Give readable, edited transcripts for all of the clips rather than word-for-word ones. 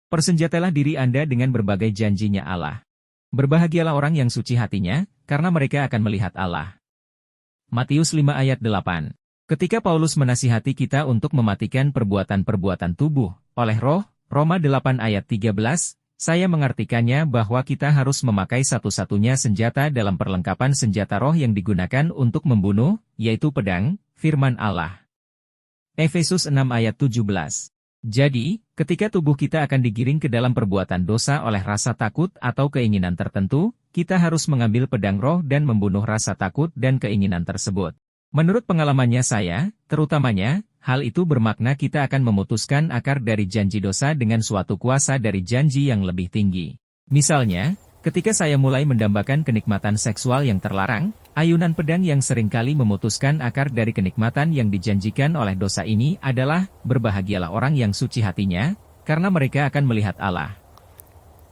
Persenjatalah diri Anda dengan berbagai janjinya Allah. Berbahagialah orang yang suci hatinya, karena mereka akan melihat Allah. Matius 5 ayat 8. Ketika Paulus menasihati kita untuk mematikan perbuatan-perbuatan tubuh oleh roh, Roma 8 ayat 13, saya mengartikannya bahwa kita harus memakai satu-satunya senjata dalam perlengkapan senjata roh yang digunakan untuk membunuh, yaitu pedang, firman Allah. Efesus 6 ayat 17. Jadi, ketika tubuh kita akan digiring ke dalam perbuatan dosa oleh rasa takut atau keinginan tertentu, kita harus mengambil pedang roh dan membunuh rasa takut dan keinginan tersebut. Menurut pengalamannya saya, terutamanya, hal itu bermakna kita akan memutuskan akar dari janji dosa dengan suatu kuasa dari janji yang lebih tinggi. Misalnya, ketika saya mulai mendambakan kenikmatan seksual yang terlarang, ayunan pedang yang seringkali memutuskan akar dari kenikmatan yang dijanjikan oleh dosa ini adalah, berbahagialah orang yang suci hatinya, karena mereka akan melihat Allah.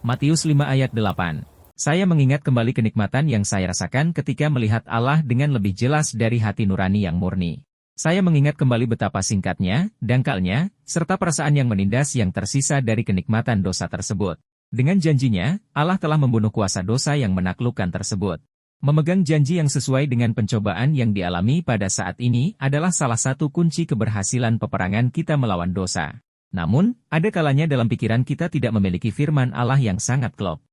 Matius 5 ayat 8. Saya mengingat kembali kenikmatan yang saya rasakan ketika melihat Allah dengan lebih jelas dari hati nurani yang murni. Saya mengingat kembali betapa singkatnya, dangkalnya, serta perasaan yang menindas yang tersisa dari kenikmatan dosa tersebut. Dengan janjinya, Allah telah membunuh kuasa dosa yang menaklukkan tersebut. Memegang janji yang sesuai dengan pencobaan yang dialami pada saat ini adalah salah satu kunci keberhasilan peperangan kita melawan dosa. Namun, ada kalanya dalam pikiran kita tidak memiliki firman Allah yang sangat klop.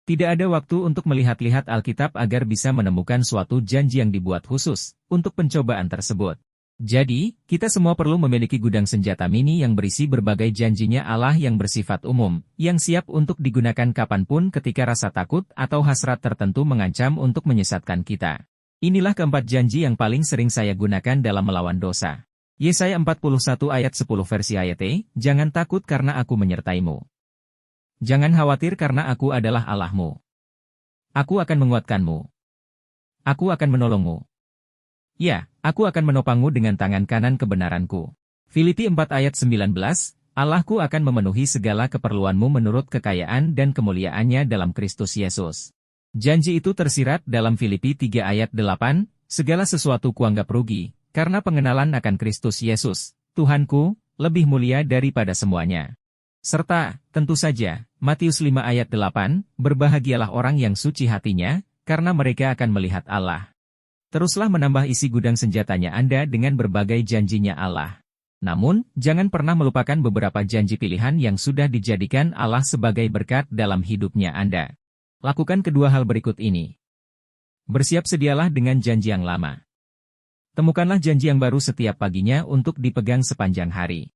Tidak ada waktu untuk melihat-lihat Alkitab agar bisa menemukan suatu janji yang dibuat khusus untuk pencobaan tersebut. Jadi, kita semua perlu memiliki gudang senjata mini yang berisi berbagai janjinya Allah yang bersifat umum, yang siap untuk digunakan kapanpun ketika rasa takut atau hasrat tertentu mengancam untuk menyesatkan kita. Inilah keempat janji yang paling sering saya gunakan dalam melawan dosa. Yesaya 41 ayat 10 versi AYT, jangan takut karena aku menyertaimu. Jangan khawatir karena aku adalah Allahmu. Aku akan menguatkanmu. Aku akan menolongmu. Ya, aku akan menopangmu dengan tangan kanan kebenaranku. Filipi 4 ayat 19, Allahku akan memenuhi segala keperluanmu menurut kekayaan dan kemuliaannya dalam Kristus Yesus. Janji itu tersirat dalam Filipi 3 ayat 8, segala sesuatu kuanggap rugi, karena pengenalan akan Kristus Yesus, Tuhanku, lebih mulia daripada semuanya. Serta, tentu saja, Matius 5 ayat 8, berbahagialah orang yang suci hatinya, karena mereka akan melihat Allah. Teruslah menambah isi gudang senjatanya Anda dengan berbagai janjinya Allah. Namun, jangan pernah melupakan beberapa janji pilihan yang sudah dijadikan Allah sebagai berkat dalam hidupnya Anda. Lakukan kedua hal berikut ini. Bersiap sedialah dengan janji yang lama. Temukanlah janji yang baru setiap paginya untuk dipegang sepanjang hari.